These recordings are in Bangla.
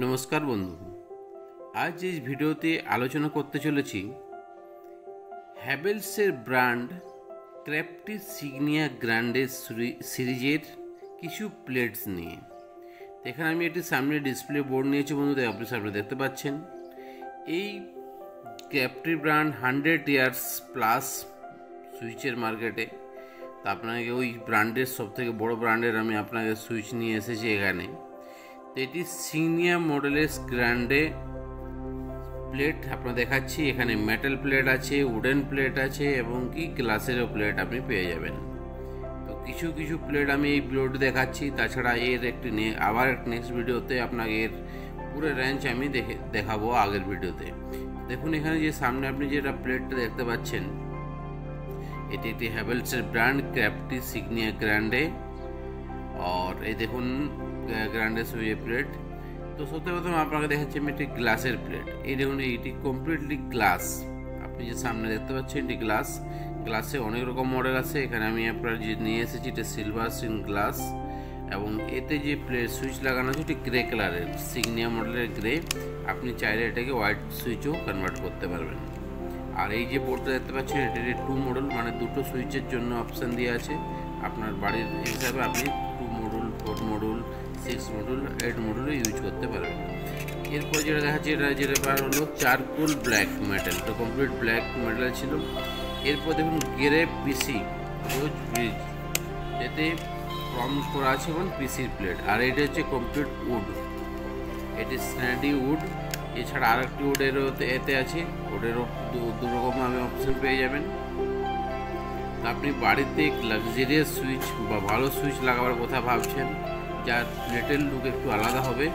নমস্কার বন্ধু, আজ এই ভিডিওতে আলোচনা করতে চলেছি হ্যাভেলসের ব্র্যান্ড ক্রাফটি সিগনিয়া গ্র্যান্ডে সিরিজের কিছু প্লেটস নিয়ে। এখানে আমি একটি সামনে ডিসপ্লে বোর্ড নিয়েছি বন্ধু, আপনি সামনে দেখতে পাচ্ছেন। এই ক্রাফটি ব্র্যান্ড 100 ইয়ার্স প্লাস সুইচের মার্কেটে। তা আপনাকে ওই ব্র্যান্ডের সবথেকে বড় ব্র্যান্ডের আমি আপনাকে সুইচ নিয়ে এসেছি এখানে। তো এটি সিগনিয়া মডেলের গ্র্যান্ডে প্লেট আপনার দেখাচ্ছি। এখানে মেটাল প্লেট আছে, উডেন প্লেট আছে এবং কি গ্লাসেরও প্লেট আপনি পেয়ে যাবেন। তো কিছু কিছু প্লেট আমি এই ভিডিওতে দেখাচ্ছি, তাছাড়া এর একটি আবার নেক্সট ভিডিওতে আপনাকে এর পুরো রেঞ্জ আমি দেখাবো আগের ভিডিওতে। দেখুন এখানে যে সামনে আপনি যেটা প্লেটটা দেখতে পাচ্ছেন, এটি একটি হ্যাভেলসের ব্র্যান্ড ক্রাফটি সিগনিয়া গ্র্যান্ডে। আর এই দেখুন গ্র্যান্ডে সুইচের প্লেট। তো সত্যি প্রথমে আপনাকে দেখাচ্ছি আমি একটি গ্লাসের প্লেট। এই দেখুন এটি কমপ্লিটলি গ্লাস। আপনি যে সামনে দেখতে পাচ্ছেন এটি গ্লাস। গ্লাসে অনেক রকম মডেল আছে। এখানে আমি আপনার যে নিয়ে এসেছি এটা সিলভার সিন গ্লাস, এবং এতে যে প্লেট সুইচ লাগানো আছে এটি গ্রে কালারের, সিগনিয়া মডেলের গ্রে। আপনি চাইলে এটাকে হোয়াইট সুইচও কনভার্ট করতে পারবেন। আর এই যে বোর্ডটা দেখতে পাচ্ছেন এটির 2 মডেল, মানে দুটো সুইচের জন্য অপশান দেওয়া আছে। আপনার বাড়ির হিসাবে আপনি 2 মডুল, 4 মডুল, 6 মডুল, 8 মডুলও ইউজ করতে পারবেন। এরপর যেটা দেখাচ্ছে যেটা হলো চারকোল ব্ল্যাক মেটাল। তো কমপ্লিট ব্ল্যাক মেটাল ছিল। এরপর দেখুন গ্রে পিসি রোজ ব্রিজ, এতে প্রমিস করা আছে এবং পিসির প্লেট। আর এটা হচ্ছে কমপ্লিট উড, এটি স্ন্যাডি উড। এছাড়া আর একটি উডেরও এতে আছে, উডেরও দু রকম আমি অপশন পেয়ে যাবেন। তা আপনি বাড়িতে লাক্সারিয়াস সুইচ বা ভালো সুইচ লাগাবার কথা ভাবছেন, যার প্লেটের লুক একটু আলাদা হবে,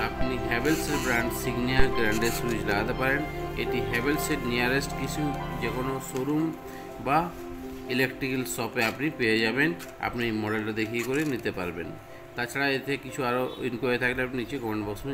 আপনি হ্যাভেলসের ব্র্যান্ড সিগনিয়া গ্র্যান্ডে সুইচ লাগাতে পারেন। এটি হ্যাভেলসের নিয়ারেস্ট কিছু যে কোনো শোরুম বা ইলেকট্রিক্যাল শপে আপনি পেয়ে যাবেন। আপনি এই মডেলটা দেখিয়ে করে নিতে পারবেন। তাছাড়া এতে কিছু আরও ইনকোয়ারি থাকলে আপনি নিচে কমেন্ট বক্সে